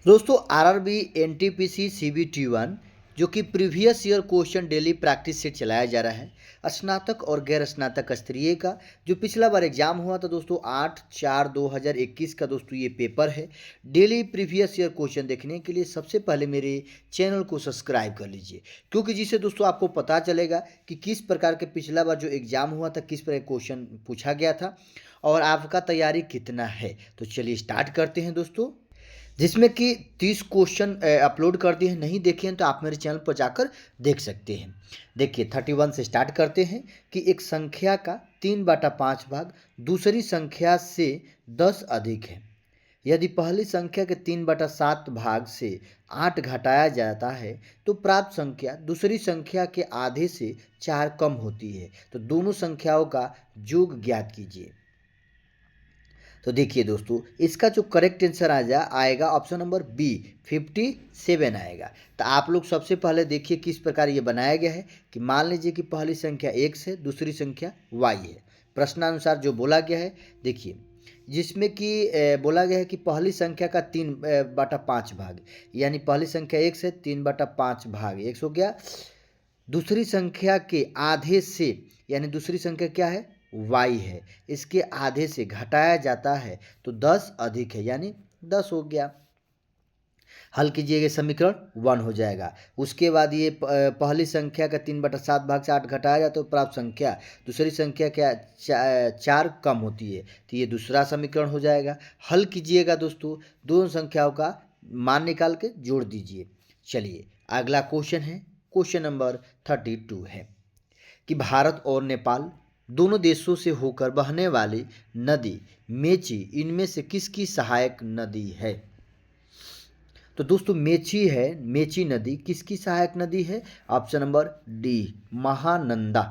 दोस्तों RRB NTPC CBT 1 जो कि previous year question daily practice से चलाया जा रहा है स्नातक और गैर स्नातक स्तरीय का जो पिछला बार एग्जाम हुआ था दोस्तों 8/4/2021 का दोस्तों ये पेपर है। डेली प्रीवियस ईयर क्वेश्चन देखने के लिए सबसे पहले मेरे चैनल को सब्सक्राइब कर लीजिए, क्योंकि जिससे दोस्तों आपको पता चलेगा कि किस प्रकार के पिछला बार जो एग्जाम हुआ था किस प्रकार क्वेश्चन पूछा गया था और आपका तैयारी कितना है। तो चलिए स्टार्ट करते हैं दोस्तों, जिसमें कि 30 क्वेश्चन अपलोड कर दिए हैं। नहीं देखे हैं तो आप मेरे चैनल पर जाकर देख सकते हैं। देखिए 31 से स्टार्ट करते हैं कि एक संख्या का 3/5 भाग दूसरी संख्या से 10 अधिक है। यदि पहली संख्या के 3/7 भाग से 8 घटाया जाता है तो प्राप्त संख्या दूसरी संख्या के आधे से 4 कम होती है। तो दोनों संख्याओं का योग ज्ञात कीजिए। तो देखिए दोस्तों, इसका जो करेक्ट आंसर आएगा ऑप्शन नंबर बी 57 आएगा। तो आप लोग सबसे पहले देखिए किस प्रकार ये बनाया गया है कि मान लीजिए कि पहली संख्या x है, दूसरी संख्या y है। प्रश्नानुसार जो बोला गया है देखिए, जिसमें कि बोला गया है कि पहली संख्या का 3/5 भाग, यानी पहली संख्या x है, 3/5 भाग x हो गया। दूसरी संख्या के आधे से, यानी दूसरी संख्या क्या है, y है, इसके आधे से घटाया जाता है तो 10 अधिक है, यानी 10 हो गया। हल कीजिएगा, समीकरण 1 हो जाएगा। उसके बाद ये पहली संख्या का 3/7 भाग से 8 घटाया जाता है तो प्राप्त संख्या दूसरी संख्या क्या 4 कम होती है, तो ये दूसरा समीकरण हो जाएगा। हल कीजिएगा दोस्तों, दोनों संख्याओं का मान निकाल के जोड़ दीजिए। चलिए अगला क्वेश्चन है, क्वेश्चन नंबर 32 है कि भारत और नेपाल दोनों देशों से होकर बहने वाली नदी मेची इनमें से किसकी सहायक नदी है। तो दोस्तों मेची है, मेची नदी किसकी सहायक नदी है, option number D Mahananda.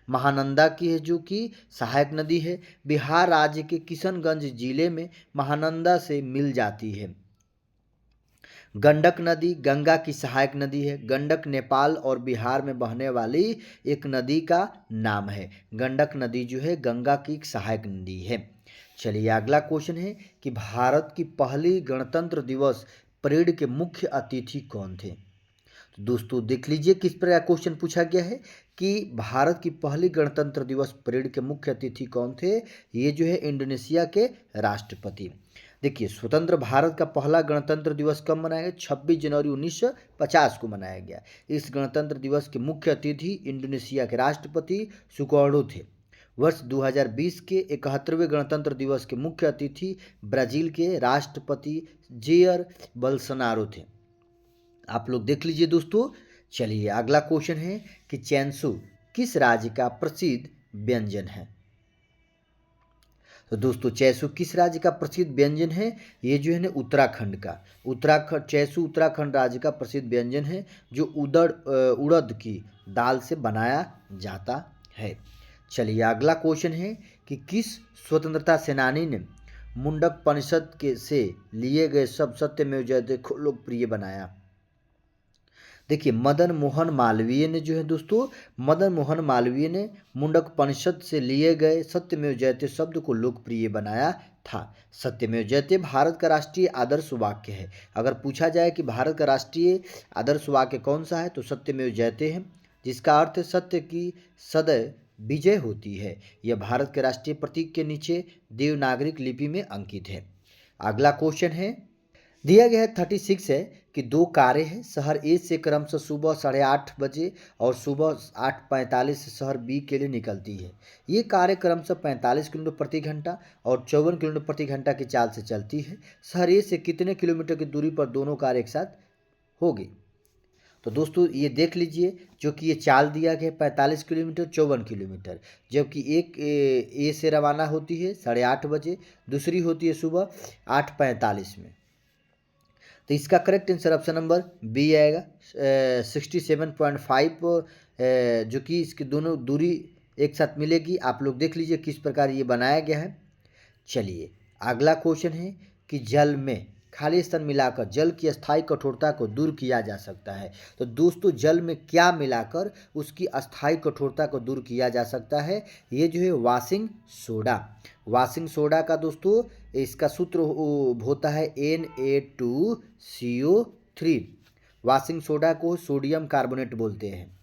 Mahananda की है जो कि सहायक नदी है। बिहार राज्य के किशनगंज जिले में महानंदा से मिल जाती है। गंडक नदी गंगा की सहायक नदी है। गंडक नेपाल और बिहार में बहने वाली एक नदी का नाम है। गंडक नदी जो है गंगा की एक सहायक नदी है। चलिए अगला क्वेश्चन है कि भारत की पहली गणतंत्र दिवस परेड के मुख्य अतिथि कौन थे। तो दोस्तों देख लीजिए किस प्रकार क्वेश्चन पूछा गया है कि भारत की पहली गणतंत्र दिवस परेड के मुख्य अतिथि कौन थे। ये जो है इंडोनेशिया के राष्ट्रपति। देखिए स्वतंत्र भारत का पहला गणतंत्र दिवस कब मनाया गया, 26 जनवरी 1950 को मनाया गया। इस गणतंत्र दिवस के मुख्य अतिथि इंडोनेशिया के राष्ट्रपति सुकार्नो थे। वर्ष 2020 के 71वें गणतंत्र दिवस के मुख्य अतिथि ब्राज़ील के राष्ट्रपति जेयर बोल्सोनारो थे। आप लोग देख लीजिए दोस्तों। चलिए अगला क्वेश्चन है कि चैनसू किस राज्य का प्रसिद्ध व्यंजन है। तो दोस्तों चैसू किस राज्य का प्रसिद्ध व्यंजन है, ये जो है ना उत्तराखंड का, उत्तराखंड चैसू उत्तराखंड राज्य का प्रसिद्ध व्यंजन है जो उड़द की दाल से बनाया जाता है। चलिए अगला क्वेश्चन है कि किस स्वतंत्रता सेनानी ने मुंडक परिषद के से लिए गए सब सत्यमेव जयते को लोकप्रिय बनाया। देखिए मदन मोहन मालवीय ने जो है दोस्तों, मदन मोहन मालवीय ने मुंडक परिषद से लिए गए सत्यमेव जयते शब्द को लोकप्रिय बनाया था। सत्यमेव जयते भारत का राष्ट्रीय आदर्श वाक्य है। अगर पूछा जाए कि भारत का राष्ट्रीय आदर्श वाक्य कौन सा है तो सत्यमेव जयते है, जिसका अर्थ है सत्य की सदैव विजय होती है। यह भारत के राष्ट्रीय प्रतीक के नीचे देवनागरिक लिपि में अंकित है। अगला क्वेश्चन है, दिया गया है 36 है कि दो कारें हैं शहर ए से क्रमशः सुबह 8:30 बजे और सुबह 8:45 से शहर बी के लिए निकलती है। ये कारें क्रमशः 45 किलोमीटर प्रति घंटा और 54 किलोमीटर प्रति घंटा की चाल से चलती है। शहर ए से कितने किलोमीटर की दूरी पर दोनों कार एक साथ होगी। तो दोस्तों ये देख लीजिए, जो कि ये चाल दिया गया 45 किलोमीटर 54 किलोमीटर, जबकि एक ए से रवाना होती है 8:30 बजे, दूसरी होती है सुबह 8:45 में। तो इसका correct answer option number B आएगा 67.5, जो कि इसकी दोनों दूरी एक साथ मिलेगी। आप लोग देख लीजिए किस प्रकार ये बनाया गया है। चलिए अगला क्वेश्चन है कि जल में खाली स्थान मिलाकर जल की अस्थायी कठोरता को दूर किया जा सकता है। तो दोस्तों जल में क्या मिलाकर उसकी अस्थायी कठोरता को दूर किया जा सकता है? ये जो है वाशिंग सोडा। वाशिंग सोडा का दोस्तों इसका सूत्र होता है Na2CO3। वाशिंग सोडा को सोडियम कार्बोनेट बोलते हैं,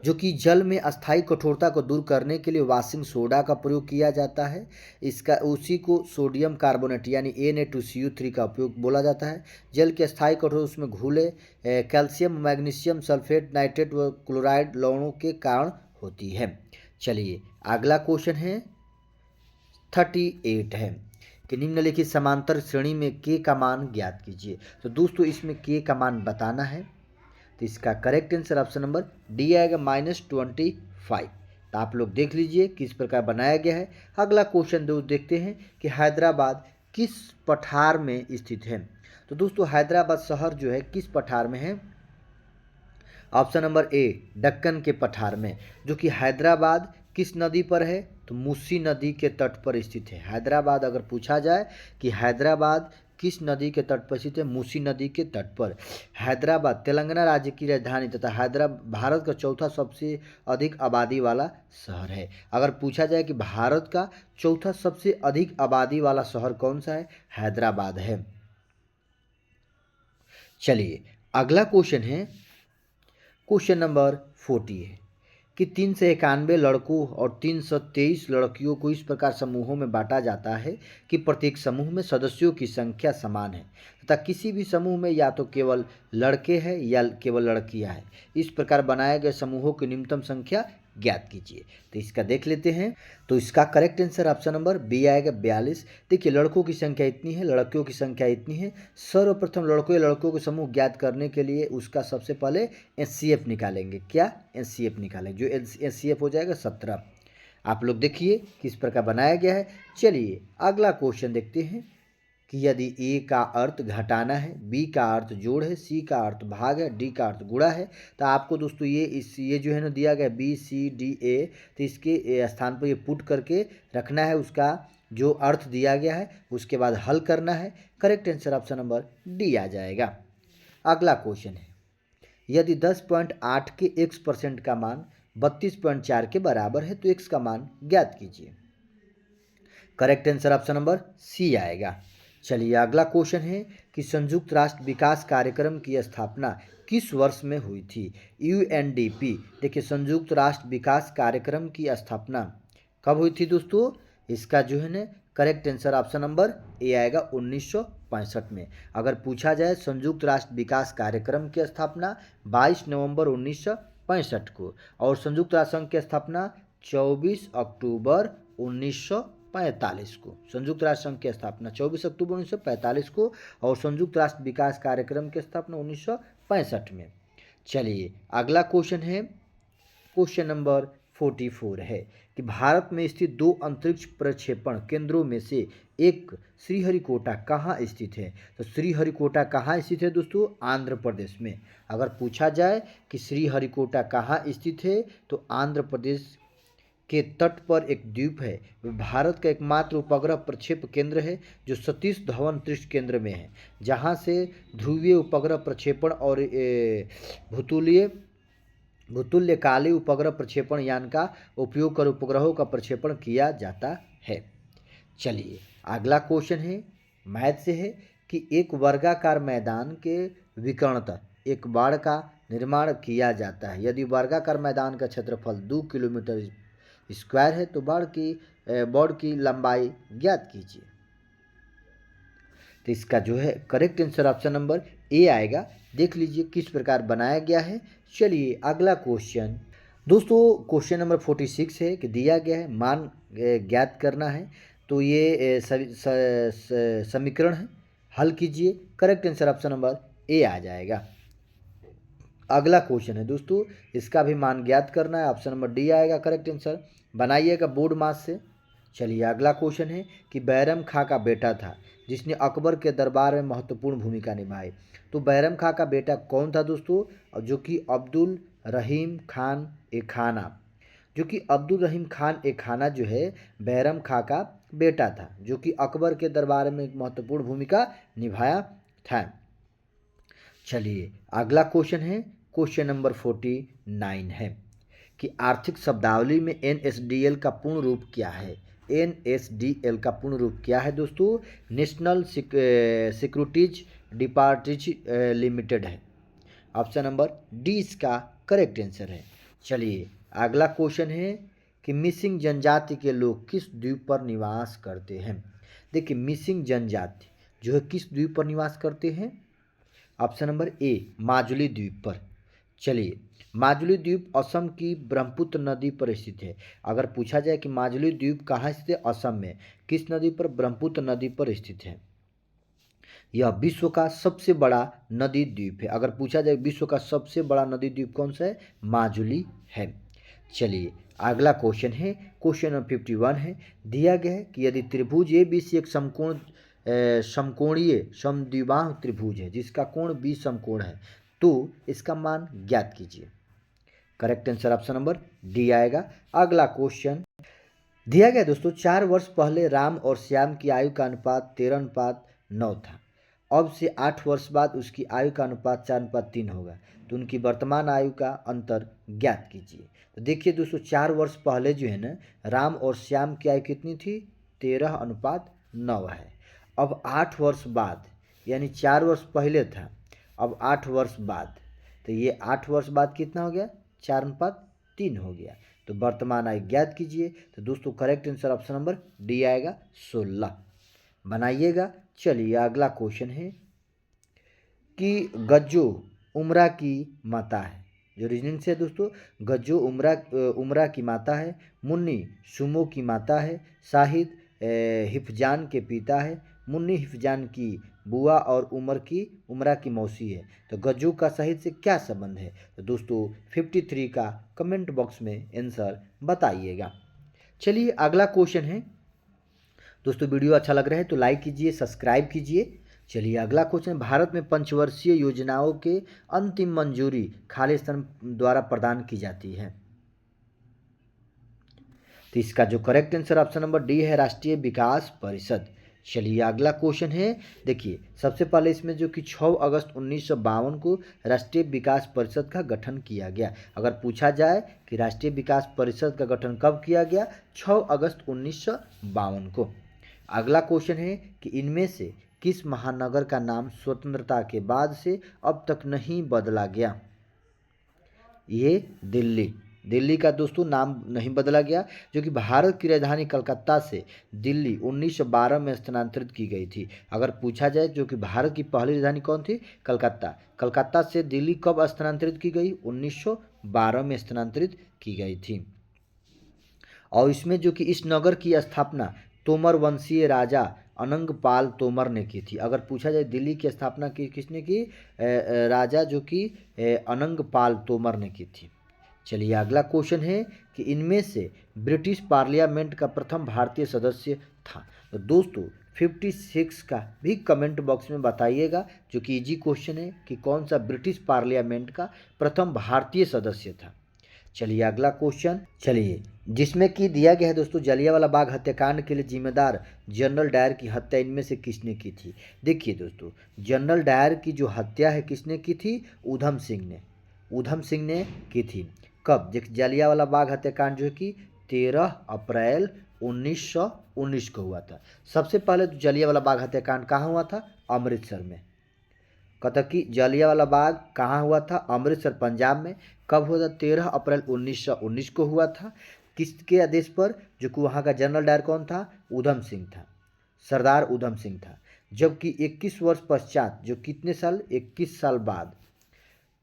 जो कि जल में अस्थायी कठोरता को दूर करने के लिए वाशिंग सोडा का प्रयोग किया जाता है। इसका उसी को सोडियम कार्बोनेट यानी Na2CO3 का उपयोग बोला जाता है। जल के अस्थायी कठोर उसमें घुले कैल्शियम, मैग्नीशियम सल्फेट, नाइट्रेट व क्लोराइड लवणों के कारण होती है। चलिए अगला क्वेश्चन है 38 है कि निम्नलिखित समांतर श्रेणी में के का मान ज्ञात कीजिए। तो दोस्तों इसमें के का मान बताना है। तो इसका correct answer option number D आएगा -25। तो आप लोग देख लीजिए किस प्रकार बनाया गया है। अगला क्वेश्चन देखते हैं कि हैदराबाद किस पठार में स्थित है। तो दोस्तों हैदराबाद शहर जो है किस पठार में है? ऑप्शन नंबर ए दक्कन के पठार में, जो कि हैदराबाद किस नदी पर है? तो मूसी नदी के तट पर स्थित है। हैदराबाद अगर पूछा जाए कि हैदराबाद किस नदी के तट पर स्थित है? मूसी नदी के तट पर। हैदराबाद तेलंगाना राज्य की राजधानी तथा हैदराबाद भारत का चौथा सबसे अधिक आबादी वाला शहर है। अगर पूछा जाए कि भारत का चौथा सबसे अधिक आबादी वाला शहर कौन सा है? हैदराबाद है। चलिए अगला क्वेश्चन है क्वेश्चन नंबर 40 है कि 391 लड़कों और 323 लड़कियों को इस प्रकार समूहों में बांटा जाता है कि प्रत्येक समूह में सदस्यों की संख्या समान है तथा किसी भी समूह में या तो केवल लड़के हैं या केवल लड़कियां हैं। इस प्रकार बनाए गए समूहों की न्यूनतम संख्या ज्ञात कीजिए। तो इसका देख लेते हैं। तो इसका correct answer option number B आएगा 42। देखिए लड़कों की संख्या इतनी है, लड़कियों की संख्या इतनी है। सर्वप्रथम लड़कों या लड़कों के समूह ज्ञात करने के लिए उसका सबसे पहले एचसीएफ निकालेंगे। क्या? एचसीएफ निकालेंगे, जो एचसीएफ हो जाएगा 17। आप लोग देखिए किस प्रकार बनाया गया है। चलिए अगला क्वेश्चन देखते हैं कि यदि ए का अर्थ घटाना है, बी का अर्थ जोड़ है, सी का अर्थ भाग है, डी का अर्थ गुणा है, तो आपको दोस्तों ये जो है ना दिया गया बी सी डी ए, तो इसके स्थान पर ये पुट करके रखना है उसका जो अर्थ दिया गया है, उसके बाद हल करना है। Correct answer option number D आ जाएगा। अगला क्वेश्चन है यदि 10.8 के x% का मान 32.4 के बराबर है तो x का मान ज्ञात कीजिए। Correct answer option number C आएगा। चलिए अगला क्वेश्चन है कि संयुक्त राष्ट्र विकास कार्यक्रम की स्थापना किस वर्ष में हुई थी? यूएनडीपी। देखिए संयुक्त राष्ट्र विकास कार्यक्रम की स्थापना कब हुई थी दोस्तों? इसका जो है ना करेक्ट आंसर ऑप्शन नंबर ए आएगा 1965 में। अगर पूछा जाए संयुक्त राष्ट्र विकास कार्यक्रम की स्थापना 22 नवंबर 1965 को और संयुक्त राष्ट्र संघ की स्थापना 24 अक्टूबर 1945 को। संयुक्त राष्ट्र संघ की स्थापना 24 अक्टूबर 1945 को और संयुक्त राष्ट्र विकास कार्यक्रम की स्थापना 1965 में। चलिए अगला क्वेश्चन है क्वेश्चन नंबर 44 है कि भारत में स्थित 2 अंतरिक्ष प्रक्षेपण केंद्रों में से एक श्रीहरिकोटा कहाँ स्थित है? तो श्रीहरिकोटा कहाँ स्थित है दोस्तों? आंध्र प्रदेश में। अगर पूछा जाए कि श्रीहरिकोटा कहाँ स्थित है तो आंध्र प्रदेश के तट पर एक द्वीप है। भारत का एकमात्र उपग्रह प्रक्षेप केंद्र है जो सतीश धवन अंतरिक्ष केंद्र में है, जहां से ध्रुवीय उपग्रह प्रक्षेपण और भूतुल्यकालीन उपग्रह प्रक्षेपण यान का उपयोग कर उपग्रहों का प्रक्षेपण किया जाता है। चलिए अगला क्वेश्चन है मैथ से है कि एक वर्गाकार मैदान के विकर्णतः एक बाड़ का निर्माण किया जाता है। यदि वर्गाकार मैदान का क्षेत्रफल 2 किलोमीटर स्क्वायर है तो बाड़ की लंबाई ज्ञात कीजिए। तो इसका जो है करेक्ट आंसर ऑप्शन नंबर ए आएगा। देख लीजिए किस प्रकार बनाया गया है। चलिए अगला क्वेश्चन दोस्तों क्वेश्चन नंबर 46 है कि दिया गया है मान ज्ञात करना है। तो ये समीकरण है, हल कीजिए। Correct answer option number A आ जाएगा। अगला क्वेश्चन है दोस्तों इसका भी मान ज्ञात करना है, ऑप्शन नंबर डी आएगा करेक्ट आंसर। बनाइएगा बोर्ड मास से। चलिए अगला क्वेश्चन है कि बैरम खां का बेटा था जिसने अकबर के दरबार में महत्वपूर्ण भूमिका निभाई। तो बैरम खां का बेटा कौन था दोस्तों? जो कि अब्दुल रहीम खान ए खाना, जो कि अब्दुल रहीम खान ए खाना जो है बैरम खां का बेटा था, जो कि अकबर के दरबार में एक महत्वपूर्ण भूमिका निभाया था। चलिए अगला क्वेश्चन है, क्वेश्चन नंबर 49 है कि आर्थिक शब्दावली में एनएसडीएल का पूर्ण रूप क्या है। एनएसडीएल का पूर्ण रूप क्या है दोस्तों? नेशनल सिक्योरिटीज डिपार्टिज लिमिटेड है। ऑप्शन नंबर डी इसका करेक्ट आंसर है। चलिए अगला क्वेश्चन है कि मिसिंग जनजाति के लोग किस द्वीप पर निवास करते हैं। देखिए मिसिंग जनजाति जो है किस द्वीप पर निवास करते हैं? ऑप्शन नंबर ए माजुली द्वीप पर। चलिए माजुली द्वीप असम की ब्रह्मपुत्र नदी पर स्थित है। अगर पूछा जाए कि माजुली द्वीप कहाँ स्थित है, असम में किस नदी पर? ब्रह्मपुत्र नदी पर स्थित है। यह विश्व का सबसे बड़ा नदी द्वीप है। अगर पूछा जाए विश्व का सबसे बड़ा नदी द्वीप कौन सा है? माजुली है। चलिए अगला क्वेश्चन है, क्वेश्चन नंबर 51 है। दिया गया है कि यदि त्रिभुज ए बी सी एक समकोणीय समद्विबाहु त्रिभुज है जिसका कोण 20 समकोण है, तो इसका मान ज्ञात कीजिए। Correct answer option number D आएगा। अगला क्वेश्चन दिया गया दोस्तों, 4 वर्ष पहले राम और श्याम की आयु का अनुपात 13:9 था। अब से 8 वर्ष बाद उसकी आयु का अनुपात 4:3 होगा, तो उनकी वर्तमान आयु का अंतर ज्ञात कीजिए। तो देखिए दोस्तों 4 वर्ष पहले जो है ना, राम और श्याम की आयु कितनी थी? 13:9 है। अब 8 वर्ष बाद, यानी 4 वर्ष पहले था, अब 8 वर्ष बाद, तो ये 8 वर्ष बाद कितना हो गया? 4:3 हो गया। तो वर्तमान आयु ज्ञात कीजिए। तो दोस्तों correct answer option number D आएगा 16। बनाइएगा। चलिए अगला क्वेश्चन है कि गज्जो उमरा की माता है। जो रीजनिंग से है दोस्तों, गज्जो उमरा की माता है, मुन्नी सुमो की माता है, शाहिद हिफजान के पिता है, मुन्नी हिफजान की बुआ और उमरा की मौसी है। तो गज्जो का शाहिद से क्या संबंध है? तो दोस्तों 53 का कमेंट बॉक्स में आंसर बताइएगा। चलिए अगला क्वेश्चन है दोस्तों, वीडियो अच्छा लग रहा है तो लाइक कीजिए, सब्सक्राइब कीजिए। चलिए अगला क्वेश्चन, भारत में पंचवर्षीय योजनाओं के अंतिम मंजूरी खालिस्तान द्वारा प्रदान की जाती है। तो इसका जो correct answer option number D है, राष्ट्रीय विकास परिषद। चलिए अगला क्वेश्चन है, देखिए सबसे पहले इसमें जो कि 6 अगस्त 1952 को राष्ट्रीय विकास परिषद का गठन किया गया। अगर पूछा जाए कि राष्ट्रीय विकास परिषद का गठन कब किया गया? 6 अगस्त 1952 को। अगला क्वेश्चन है कि इनमें से किस महानगर का नाम स्वतंत्रता के बाद से अब तक नहीं बदला गया? ये दिल्ली का दोस्तों नाम नहीं बदला गया, जो कि भारत की राजधानी कलकत्ता से दिल्ली 1912 में स्थानांतरित की गई थी। अगर पूछा जाए जो कि भारत की पहली राजधानी कौन थी? कलकत्ता से दिल्ली कब स्थानांतरित की गई? 1912 में स्थानांतरित की गई थी। और इसमें जो कि इस नगर की स्थापना तोमर वंशीय राजा अनंगपाल तोमर ने की थी। अगर पूछा जाए दिल्ली की स्थापना किसने की? राजा जो कि अनंगपाल तोमर ने की थी। चलिए अगला क्वेश्चन है कि इनमें से ब्रिटिश पार्लियामेंट का प्रथम भारतीय सदस्य था। तो दोस्तों 56 का भी कमेंट बॉक्स में बताइएगा, जो कि इजी क्वेश्चन है कि कौन सा ब्रिटिश पार्लियामेंट का प्रथम भारतीय सदस्य था। चलिए अगला क्वेश्चन, चलिए जिसमें कि दिया गया है दोस्तों, जलियांवाला बाग हत्याकांड के लिए जिम्मेदार जनरल डायर की हत्या इनमें से किसने की थी? देखिए दोस्तों जनरल डायर की जो हत्या है किसने की थी? ऊधम सिंह ने की थी। कब? जलियांवाला बाग हत्याकांड जो है कि 13 अप्रैल 1919 को हुआ था। सबसे पहले तो जलियांवाला बाग हत्याकांड कहाँ हुआ था? अमृतसर में। कहता कि जलियांवाला बाग कहाँ हुआ था? अमृतसर पंजाब में। कब हुआ था? 13 अप्रैल 1919 को हुआ था। किसके आदेश पर? जो कि वहाँ का जनरल डायर कौन था? ऊधम सिंह था, सरदार ऊधम सिंह था। जबकि 21 वर्ष पश्चात, जो कितने साल? 21 साल बाद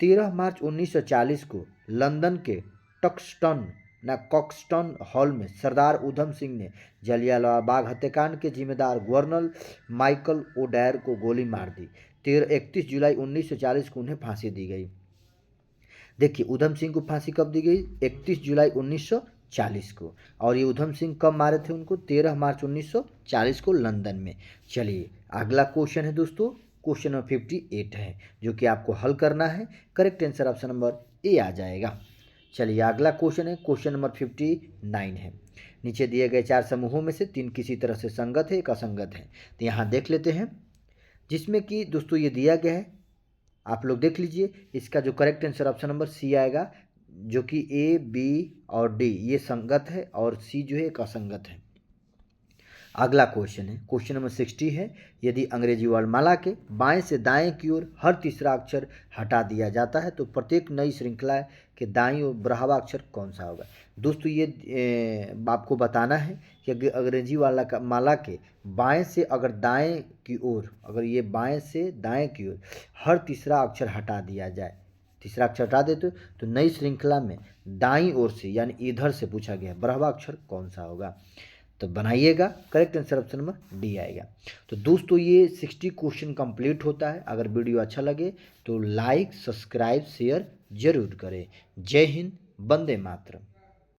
13 मार्च 1940 को लंदन के कॉक्सटन हॉल में सरदार ऊधम सिंह ने जलियांवाला बाग हत्याकांड के जिम्मेदार गवर्नर माइकल ओडायर को गोली मार दी। 31 जुलाई 1940 को उन्हें फांसी दी गई। देखिए ऊधम सिंह को फांसी कब दी गई? 31 जुलाई 1940 को। और ये ऊधम सिंह कब मारे थे उनको? 13 मार्च 1940 को लंदन में। चलिए अगला क्वेश्चन है दोस्तों, क्वेश्चन नंबर 58 है, जो कि आपको हल करना है। Correct answer option number A आ जाएगा। चलिए अगला क्वेश्चन है, क्वेश्चन नंबर 59 है। नीचे दिए गए 4 समूहों में से 3 किसी तरह से संगत है, एक असंगत है। तो यहाँ देख लेते हैं, जिसमें कि दोस्तों ये दिया गया है, आप लोग देख लीजिए। इसका जो correct answer option number C आएगा, जो कि ए बी और डी ये संगत है और सी जो है एक असंगत है। अगला क्वेश्चन है, क्वेश्चन नंबर 60 है। यदि अंग्रेजी वर्णमाला के बाएं से दाएं की ओर हर तीसरा अक्षर हटा दिया जाता है तो प्रत्येक नई श्रृंखला के दाईं ओर बढ़ावा अक्षर कौन सा होगा। दोस्तों ये आपको बताना है कि अंग्रेजी वाला माला के बाएं से अगर दाएं की ओर, अगर ये बाएं से दाएं की ओर हर तीसरा अक्षर हटा दिया जाए, तीसरा अक्षर हटा देते तो नई श्रृंखला में दाईं ओर से यानी इधर से पूछा गया बढ़ावा अक्षर कौन सा होगा। तो बनाइएगा, correct answer option number D आएगा। तो दोस्तों ये 60 क्वेश्चन कंप्लीट होता है। अगर वीडियो अच्छा लगे तो लाइक, सब्सक्राइब, शेयर जरूर करें। जय हिंद, वंदे मातरम।